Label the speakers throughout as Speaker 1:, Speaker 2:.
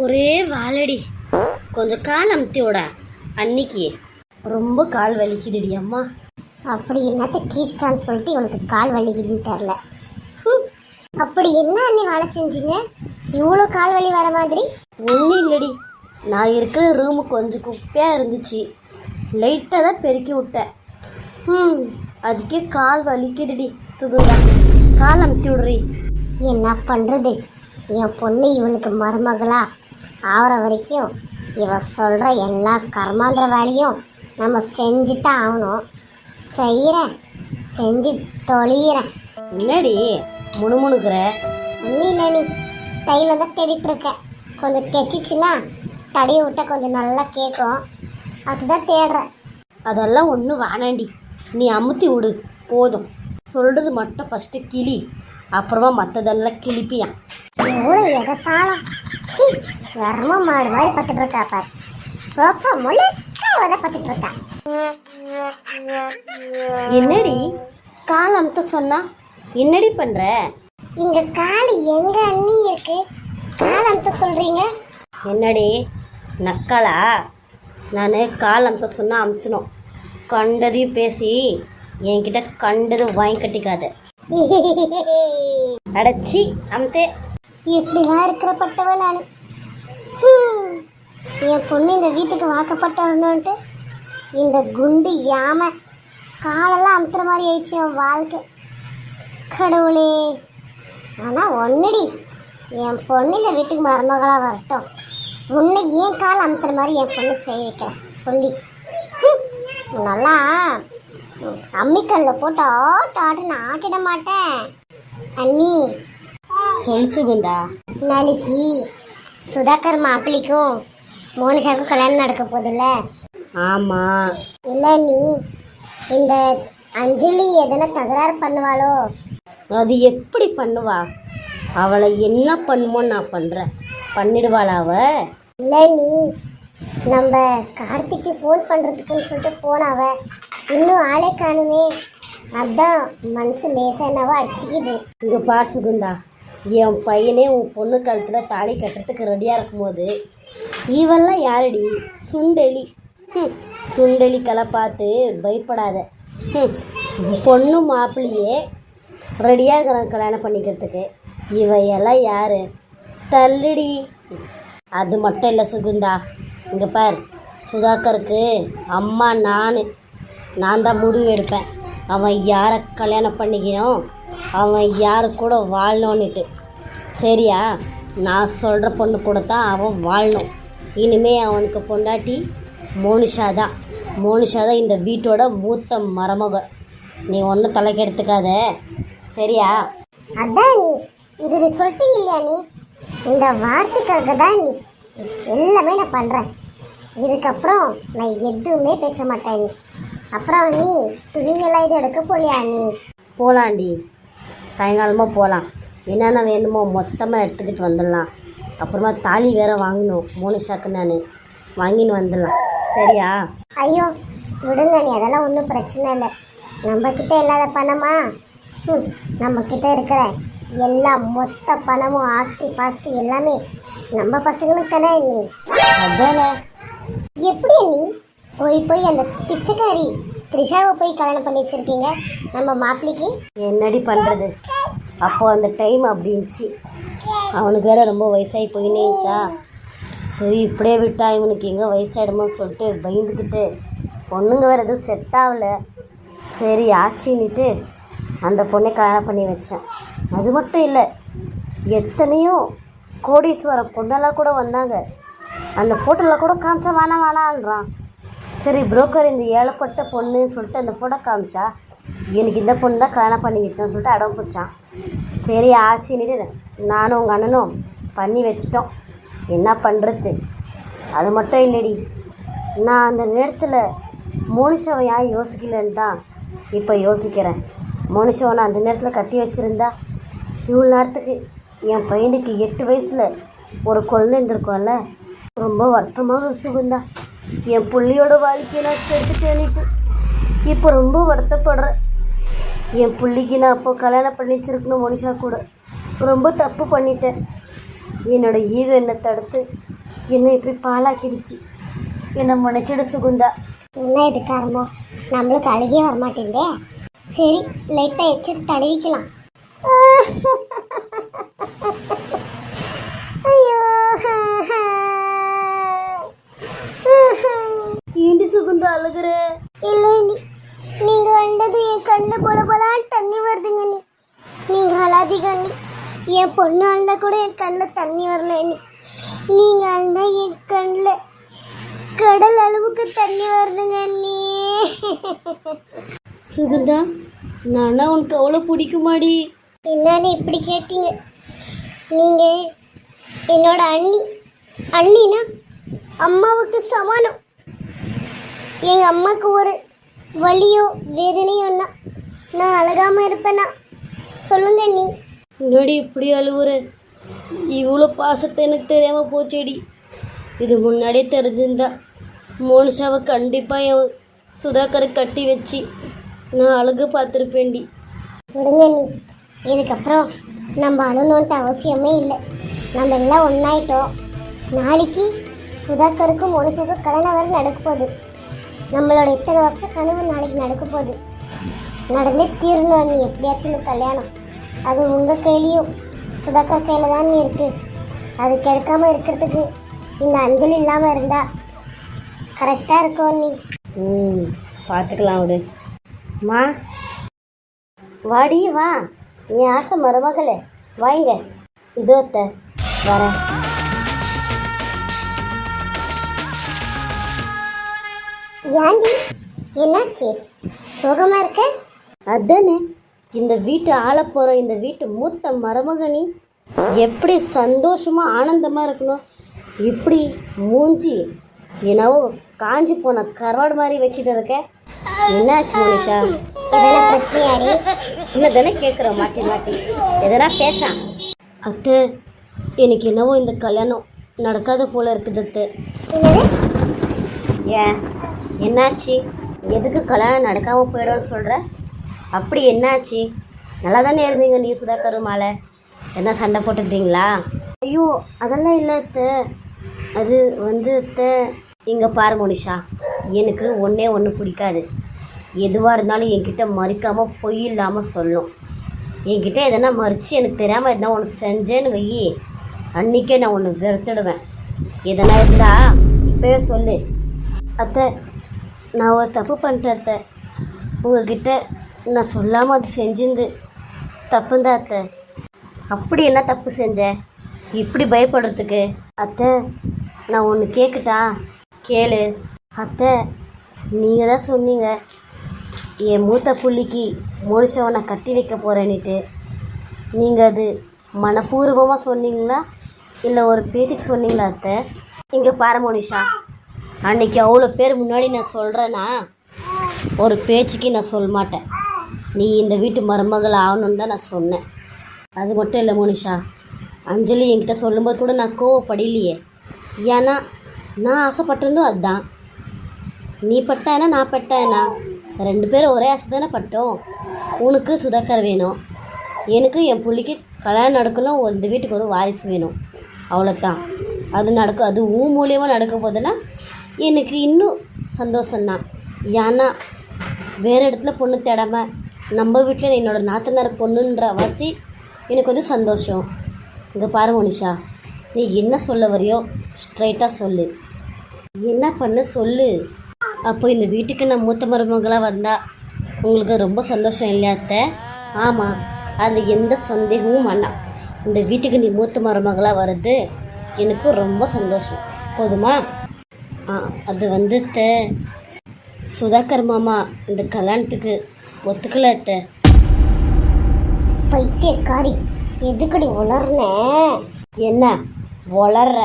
Speaker 1: ஒரே வாழடி. கொஞ்சம் கால் அமுத்தியோட அன்னைக்கு ரொம்ப கால் வலிக்குதுடி அம்மா.
Speaker 2: அப்படி என்னத்த கீழ்ச்சான்னு சொல்லிட்டு இவளுக்கு கால் வலிக்குதுன்னு தெரில. அப்படி என்ன அண்ணி வேலை செஞ்சீங்க இவ்வளோ கால் வலி வர மாதிரி?
Speaker 1: ஒன்றும் இல்லடி, நான் இருக்கிற ரூமு கொஞ்சம் குப்பையாக இருந்துச்சு, லைட்டாக தான் பெருக்கி விட்டேன். அதுக்கே கால் வலிக்குதுடி. சுகுந்தா கால் அமுத்தி விடுறி.
Speaker 2: என்ன பண்ணுறது, என் பொண்ணு இவளுக்கு மருமகளா ஆகிற வரைக்கும் இவ சொல்கிற எல்லா கர்மாந்திர வேலையும் நம்ம செஞ்சு தான் ஆகணும். செய்கிறேன், செஞ்சு தொழிகிறேன்.
Speaker 1: என்னடி முணுமுணுக்கிற?
Speaker 2: ஒன்றும் இல்லை, நீ ஸ்டைலில் தான் தேடிட்டு இருக்கேன். கொஞ்சம் தைச்சிச்சின்னா தடைய விட்டால் கொஞ்சம் நல்லா கேட்கும், அதுதான் தேடுறேன்.
Speaker 1: அதெல்லாம் ஒன்றும் வேணாண்டி, நீ அமுத்தி விடு போதும். சொல்கிறது மட்டும் ஃபஸ்ட்டு கிளி, அப்புறமா மற்றதெல்லாம் கிளிப்பியான்.
Speaker 2: எவ்வளோ எகத்தாலும் வரமா மாடு மாதிரி பார்த்துட்டு இருக்கா பார். சோஃபா முழுசாக பார்த்துட்டு இருக்கா.
Speaker 1: என்னடி கால் அமுத்த சொன்னா என்னடி பண்ற?
Speaker 2: இங்க கால் எங்க அண்ணி இருக்கு, கால் அமுத்த சொல்றீங்க?
Speaker 1: என்னடி நக்கலா? நான் கால் அமுத்த சொன்னா அமுத்தணும். கண்டதையும் பேசி என்கிட்ட கண்டது வாங்கி கட்டிக்காத. அடைச்சி அமுத்தே.
Speaker 2: இப்படிதான் இருக்கிறப்பட்டவ நான். என் பொண்ணு இந்த வீட்டுக்கு வாக்கப்பட்டவன்னுட்டு இந்த குண்டு யாம காலெல்லாம் அமுத்துற மாதிரி ஆயிடுச்சு என் வாழ்க்கை. கடவுளே, ஆனால் ஒன்றுடி, என் பொண்ணு இந்த வீட்டுக்கு மருமகளாக வரட்டும், உன்னை ஏன் கால் அமுத்துற மாதிரி என் பொண்ணுக்கு செய்ய வைக்கிறேன் சொல்லி. நல்லா அம்மிக்கல்ல போட்டு ஆட்டுன்னு ஆட்டிட மாட்டேன் அண்ணி.
Speaker 1: சொல் சுகுந்தா.
Speaker 2: நாளைக்கு சுதாகர் மாப்பிள்ளைக்கும் மோனிஷாவுக்கும் கல்யாணம் நடக்க போதில்ல?
Speaker 1: ஆமாம்.
Speaker 2: இல்லை நீ இந்த அஞ்சலி எதனா தகராறு பண்ணுவாளோ?
Speaker 1: அது எப்படி பண்ணுவா? அவளை என்ன பண்ணுமோ நான் பண்ணுறேன், பண்ணிடுவாளா அவ?
Speaker 2: இல்லை நீ நம்ம கார்த்திக்கு ஃபோன் பண்ணுறதுக்குன்னு சொல்லிட்டு போனாவ, இன்னும் ஆளே காணுமே, அதான் மனசு லேசாக என்னவோ அடிச்சுக்கிது.
Speaker 1: இங்கே பார் சுகுந்தா, என் பையனே உன் பொண்ணு கழுத்தில் தாலி கட்டுறதுக்கு ரெடியாக இருக்கும்போது இவெல்லாம் யாரடி? சுண்டெலி. சுண்டெலிக்கெல்லாம் பார்த்து பயப்படாத. பொண்ணு மாப்பிள்ளையே ரெடியாக இருக்கிறான் கல்யாணம் பண்ணிக்கிறதுக்கு, இவையெல்லாம் யார்? தள்ளுடி. அது மட்டும் இல்லை சுகுந்தா, இங்கே பார், சுதாகருக்கு அம்மா நான் தான் முடிவு எடுப்பேன். அவன் யாரை கல்யாணம் பண்ணிக்கணும், அவன் யாரு கூட வாழணுன்னுட்டு. சரியா? நான் சொல்கிற பொண்ணு கூட தான் அவன் வாழணும். இனிமே அவனுக்கு பொண்டாட்டி மோனிஷா தான். மோனிஷா தான் இந்த வீட்டோட மூத்த மருமக. நீ ஒன்றும் தலைக்கு எடுத்துக்காத, சரியா?
Speaker 2: அதான் நீ இது சொல்லிட்டீங்க இல்லையா, நீ இந்த வார்த்தைக்காக தான் நீ எல்லாமே நான் பண்ணுறேன். இதுக்கப்புறம் நான் எதுவுமே பேச மாட்டேன். நீ அப்புறம் நீ துணியெல்லாம் இது எடுக்க போலியா? நீ
Speaker 1: போகலாண்டி, சாயங்காலமாக போகலாம். என்னென்ன வேணுமோ மொத்தமாக எடுத்துக்கிட்டு வந்துடலாம். அப்புறமா தாலி வேறு வாங்கணும் மோனிஷாக்கு, நான் வாங்கின்னு வந்துடலாம். சரியா?
Speaker 2: ஐயோ விடுங்க நீ, அதெல்லாம் ஒன்றும் பிரச்சனை இல்லை. நம்மக்கிட்ட இல்லாத பணமா? நம்மக்கிட்ட இருக்கிற எல்லா மொத்த பணமும் ஆஸ்தி பாஸ்தி எல்லாமே நம்ம பசங்களுக்கு தானே. நீ
Speaker 1: அதானே?
Speaker 2: எப்படி நீ போய் அந்த பிச்சைக்காரி த்ரிஷாவை போய் கல்யாணம் பண்ணி வச்சுருக்கீங்க நம்ம மாப்பிள்ளைக்கு?
Speaker 1: என்னடி பண்ணுறது, அப்போது அந்த டைம் அப்படி இருந்துச்சு. அவனுக்கு வேறு ரொம்ப வயசாகி போயினேச்சா. சரி இப்படியே விட்டா இவனுக்கு எங்கே வயசாகிடுமோன்னு சொல்லிட்டு பயந்துக்கிட்டு, பொண்ணுங்க வேறு எதுவும் செட் ஆகலை. சரி ஆச்சின்னுட்டு அந்த பொண்ணை கல்யாணம் பண்ணி வச்சேன். அது மட்டும் இல்லை, எத்தனையோ கோடீஸ்வர பொண்ணெல்லாம் கூட வந்தாங்க. அந்த ஃபோட்டோவில் கூட காமிச்சா வேணான்றான். சரி புரோக்கர் இந்த ஏழைப்பட்ட பொண்ணுன்னு சொல்லிட்டு அந்த ஃபோட்டோ காமிச்சா, எனக்கு இந்த பொண்ணு தான் கல்யாணம் பண்ணி வைக்கணும்னு சொல்லிட்டு அடம் பிடிச்சான். சரி ஆச்சின்னுட்டு நானும் உங்கள் அண்ணனும் பண்ணி வச்சிட்டோம். என்ன பண்ணுறது? அது மட்டும் இல்லடி, நான் அந்த நேரத்தில் மோனிஷாவை ஏன் யோசிக்கலன்னு தான் இப்போ யோசிக்கிறேன். மோனிஷாவை நான் அந்த நேரத்தில் கட்டி வச்சுருந்தா இவ்வளோ நேரத்துக்கு என் பையனுக்கு 8 வயசில் ஒரு குழந்தை இருந்திருக்கோம்ல. ரொம்ப வருத்தமாக சுகுந்தா, என் புள்ளியோட வாழ்க்கையை நான் கெடுத்துட்டேன்னுட்டு இப்போ ரொம்ப வருத்தப்படுறேன். என் புள்ளிக்கு நான் அப்போ கல்யாணம் பண்ணி வச்சிருக்கணும் மோனிஷா கூட. ரொம்ப தப்பு பண்ணிட்டேன். என்னோட ஈகோ என்னை தடுத்து என்னை இப்படி பாலாக்கிடுச்சு. என்னை மன்னிச்சிட சுகுந்தா.
Speaker 2: என்ன இது காரமோ, நம்மளுக்கு அழுகே வரமாட்டேங்குதே. சரி, லைட்டாக எச்சு தடவிக்கலாம். ஐயோ,
Speaker 1: ஏண்டி சுகுந்தா அழுகுற?
Speaker 2: இல்லை நீங்க வந்தது என் கண்ணில் போல போலான்னு தண்ணி வருதுங்க. நீங்க அழாதீங்க அண்ணி. என் பொண்ணு அழுந்தா கூட என் கண்ணில் தண்ணி வரல அண்ணி. நீங்க அழுந்தா என் கண்ணில் கடல் அளவுக்கு தண்ணி வருதுங்க அண்ணி.
Speaker 1: சுகுந்தா, நானா உனக்கு அவ்வளோ பிடிக்குமாடி?
Speaker 2: என்னன்னு இப்படி கேட்டீங்க? நீங்க என்னோட அண்ணினா அம்மாவுக்கு சமானம். எங்க அம்மாவுக்கு ஒரு வலியோ வேதனையோன்னா நான் அழகாம இருப்பேனா? சொல்லுங்க நீ.
Speaker 1: முன்னாடி இப்படி அழுவுற? இவ்வளோ பாசத்தை எனக்கு தெரியாமல் போச்சேடி. இது முன்னாடியே தெரிஞ்சிருந்தா மோனிஷாவை கண்டிப்பாக என் சுதாகரை கட்டி வச்சு நான் அழகு பார்த்துருப்பேன்டி.
Speaker 2: விடுங்க நீ, இதுக்கப்புறம் நம்ம அழணுன்ட்டு அவசியமே இல்லை. நம்ம எல்லாம் ஒன்றாயிட்டோம். நாளைக்கு சுதாகருக்கும் மோனிஷாவுக்கும் கல்யாணம் வரை நடக்க போகுது. நம்மளோட இத்தனை வருஷம் கனவு நாளைக்கு நடக்க போகுது. நடந்தே தீரணும் நீ எப்படியாச்சும் இந்த கல்யாணம். அது உங்கள் கையிலையும் சுதாகர் கையில் தான் இருக்கு. அது கிடைக்காம இருக்கிறதுக்கு இந்த அஞ்சலி இல்லாமல் இருந்தா கரெக்டாக இருக்கும் நீ.
Speaker 1: பார்த்துக்கலாம் விடு. மா வாடி வா, என் ஆசை மருமகளே வாங்க. இதோ அத்தை வரேன்.
Speaker 2: ஏண்டி என்னாச்சு, சோகமா இருக்க?
Speaker 1: அதானே, இந்த வீட்டு ஆள போகிற இந்த வீட்டு மூத்த மருமகனி எப்படி சந்தோஷமா ஆனந்தமாக இருக்கணும். இப்படி மூஞ்சி என்னவோ காஞ்சி போன கரோடு மாதிரி வச்சுட்டு இருக்க. என்னாச்சு மோனிஷா?
Speaker 2: இதெல்லாம் பிரச்சனையாடி?
Speaker 1: இன்னும் தானே கேட்குறோம் மாற்றி மாற்றி எதனா பேச. அத்தை, எனக்கு என்னவோ இந்த கல்யாணம் நடக்காத போல இருக்குது அத்தை. ஏன் என்னாச்சு? எதுக்கு கல்யாணம் நடக்காமல் போயிடும்னு சொல்கிற? அப்படி என்னாச்சு? நல்லா தானே இருந்தீங்க நீ சுதாகர் மாலை. என்ன சண்டை போட்டுக்கிட்டீங்களா? ஐயோ அதெல்லாம் இல்லை அத்தை. அது வந்து அத்தை, இங்கே பாரு மோனிஷா, எனக்கு ஒன்றே ஒன்று பிடிக்காது. எதுவாக இருந்தாலும் என்கிட்ட மறிக்காமல் பொய் இல்லாமல் சொல்லும். என்கிட்ட எதனா மறித்து எனக்கு தெரியாமல் எதனா ஒன்று செஞ்சேன்னு வை, அன்றைக்கே நான் ஒன்று வெறுத்துடுவேன். எதனா இருந்தால் இப்போவே சொல்லு. அத்தை, நான் ஒரு தப்பு பண்ணிட்டேன் அத்தை. உங்ககிட்ட நான் சொல்லாமல் அது செஞ்சிருந்து தப்புந்தான் அத்தை. அப்படி என்ன தப்பு செஞ்சேன் இப்படி பயப்படுறதுக்கு? அத்தை, நான் ஒன்று கேட்கட்டா? கேளு. அத்தை, நீங்கள் தான் சொன்னீங்க என் மூத்த புள்ளிக்கு மோனிஷாவை நான் கட்டி வைக்க போகிறேன்னுட்டு. நீங்கள் அது மனப்பூர்வமாக சொன்னீங்களா இல்லை ஒரு பேச்சுக்கு சொன்னீங்களா அத்தை? இங்கே பாரு மோனிஷா, அன்றைக்கி அவ்வளோ பேர் முன்னாடி நான் சொல்கிறேன்னா ஒரு பேச்சுக்கு நான் சொல்ல மாட்டேன். நீ இந்த வீட்டு மருமகள் ஆகணுன்னு தான் நான் சொன்னேன். அது மட்டும் இல்லை மோனிஷா, அஞ்சலி என்கிட்ட சொல்லும்போது கூட நான் கோவப்படலையே. ஏன்னா நான் ஆசைப்பட்டிருந்தோம் அதுதான். நீ பட்டானா நான் பட்டானா, 2 பேரும் ஒரே ஆசை தானே பட்டோம். உனக்கு சுதாகர் வேணும், எனக்கு என் பிள்ளைக்கு கல்யாணம் நடக்கணும், இந்த வீட்டுக்கு ஒரு வாரிசு வேணும், அவ்வளோதான். அது நடக்கும். அது மூலியமாக நடக்க போதுன்னா எனக்கு இன்னும் சந்தோஷந்தான். ஏன்னா வேறு இடத்துல பொண்ணு தேடாமல் நம்ம வீட்டில் என்னோடய நாத்தனார் பொண்ணுன்ற வாசி எனக்கு வந்து சந்தோஷம். இங்கே பாரு மோனிஷா, நீ என்ன சொல்ல வரையோ ஸ்ட்ரைட்டாக சொல்லு. என்ன பண்ண சொல்லு. அப்போ இந்த வீட்டுக்கு நான் மூத்த மருமகளாக வந்தால் உங்களுக்கு ரொம்ப சந்தோஷம் இல்லையா அத்தை? ஆமாம், அதில் எந்த சந்தேகமும் வேண்டாம். இந்த வீட்டுக்கு நீ மூத்த மருமகளாக வர்றது எனக்கு ரொம்ப சந்தோஷம். போதுமா? அது வந்து அத்தை, சுதாகர் மாமா இந்த கல்யாணத்துக்கு ஒத்துக்கலை அத்தை.
Speaker 2: பைத்தியக்காரி, எதுக்கடி உளர்ன?
Speaker 1: என்ன வளர்ற?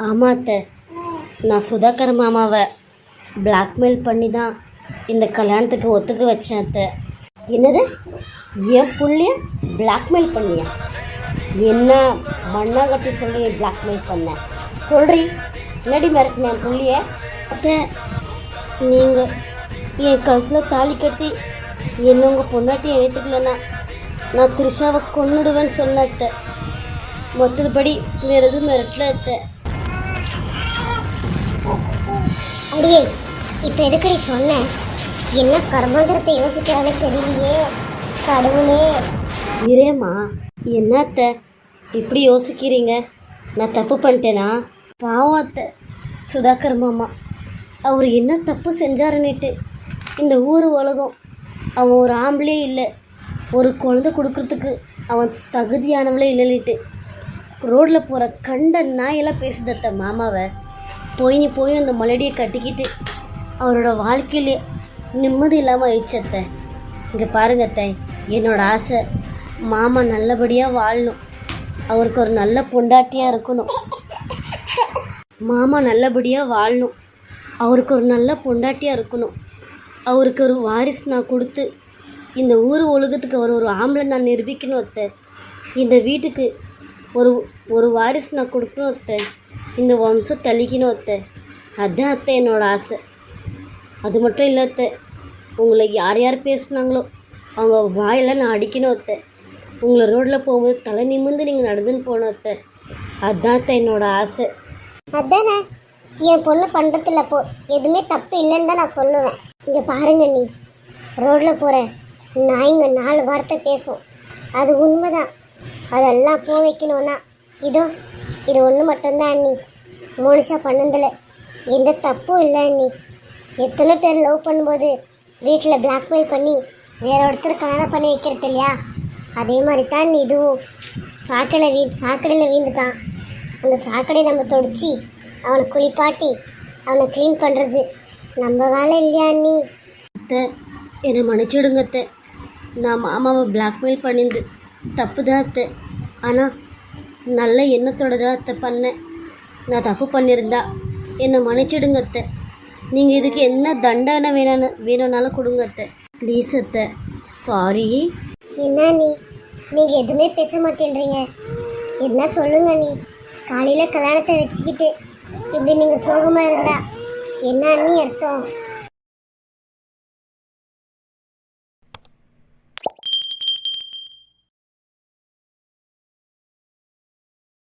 Speaker 1: ஆமாம் அத்தை, நான் சுதாகர் மாமாவை பிளாக்மெயில் பண்ணி தான் இந்த கல்யாணத்துக்கு ஒத்துக்க வச்சேன் அத்தை. என்னது, என் புள்ளைய பிளாக்மெயில் பண்ணியா? என்ன மண்ணாங்கட்டி சொல்லி பிளாக்மெயில் பண்ண சொல்கிறீ? என்னடி மிரட்டினேன் என் புள்ளைய? அத்தை, நீங்கள் என் கழுத்தில் தாலி கட்டி என்ன உங்கள் பொண்டாட்டியை ஏற்றுக்கலன்னா நான் த்ரிஷாவை கொன்னுடுவேன்னு சொன்னேன் அத்தை. மொத்தப்படி வேற எதுவும் மிரட்டல அத்தை.
Speaker 2: அடியே இப்போ எதுக்கடி சொன்ன? என்ன கர்மந்திரத்தை யோசிக்கிறானே தெரியலையே கடவுளே.
Speaker 1: இரேம்மா, என்ன அத்தை இப்படி யோசிக்கிறீங்க? நான் தப்பு பண்ணிட்டேனா? பாவம் அத்தை சுதாகர் மாமா, அவர் என்ன தப்பு செஞ்சாருன்னுட்டு இந்த ஊர் உலகம் அவன் ஒரு ஆம்பளே இல்லை, ஒரு குழந்தை கொடுக்கறதுக்கு அவன் தகுதியானவளே இல்லைன்னுட்டு ரோட்டில் போகிற கண்ட நாயெல்லாம் பேசுதத்த மாமாவை. போய் அந்த மலடியை கட்டிக்கிட்டு அவரோட வாழ்க்கையிலே நிம்மதி இல்லாமல் ஆயிடுச்சத்த. இங்கே பாருங்க அத்தை, என்னோட ஆசை மாமா நல்லபடியாக வாழணும், அவருக்கு ஒரு நல்ல பொண்டாட்டியாக இருக்கணும். மாமா நல்லபடியாக வாழணும், அவருக்கு ஒரு நல்ல பொண்டாட்டியாக இருக்கணும். அவருக்கு ஒரு வாரிசு நான் கொடுத்து இந்த ஊர் ஒழுக்கத்துக்கு அவர் ஒரு ஆம்பளை நான் நிரூபிக்கணும் அத்தை. இந்த வீட்டுக்கு ஒரு வாரிசு நான் கொடுக்கணும் அத்தை. இந்த வம்சம் தள்ளிக்கணும் அத்தை. அதுதான் அத்தை என்னோட ஆசை. அது மட்டும் இல்லை அத்தை, உங்களை யார் யார் பேசுனாங்களோ அவங்க வாயெல்லாம் நான் அடிக்கணும் அத்தை. உங்களை ரோட்டில் போகும்போது தலை நிமிர்ந்து நீங்கள் நடந்துன்னு போகணும் அத்தை. அதுதான் அத்தை என்னோட ஆசை.
Speaker 2: அதானே என் பொண்ணு பண்ணுறதில்ல, போ எதுவுமே தப்பு இல்லைன்னு தான் நான் சொல்லுவேன். இங்கே பாருங்க, நீ ரோட்டில் போகிற நாய்ங்க 4 வார்த்தை பேசும், அது உண்மைதான். அதெல்லாம் போ வைக்கணும்னா இது ஒன்று மட்டும்தான் அண்ணி. மோனிஷா பண்ணதில்ல எந்த தப்பும் இல்லை அண்ணி. எத்தனை பேர் லவ் பண்ணும்போது வீட்டில் பிளாக்மெயில் பண்ணி வேற ஒருத்தர் கல்யாணம் பண்ணி வைக்கிறது இல்லையா? அதே மாதிரி தான் நீ இதுவும் சாக்கடையில் வீழ்ந்துட்டான். அந்த சாக்கடையை நம்ம தொடச்சி அவனை குளிப்பாட்டி அவனை க்ளீன் பண்ணுறது நம்ம வேலை இல்லையா அண்ணி?
Speaker 1: அத்தை என்னை மன்னிச்சுடுங்க அத்தை. நான் மாமாவை பிளாக்மெயில் பண்ணிருந்து தப்பு தான் அத்தை. ஆனால் நல்ல எண்ணத்தோட தான் அத்தை பண்ணேன். நான் தப்பு பண்ணியிருந்தா என்னை மன்னிச்சிடுங்க அத்தை. நீங்கள் இதுக்கு என்ன தண்டனை வேணும்னாலும் கொடுங்க அத்தை. ப்ளீஸ் அத்தை, சாரி.
Speaker 2: என்ன நீங்கள் எதுவுமே பேச மாட்டேன்றீங்க? என்ன சொல்லுங்க நீ. காலையில் கல்யாணத்தை வச்சுக்கிட்டு இப்படி நீங்கள் சோகமாக இருந்தா என்ன அண்ணி அர்த்தம்?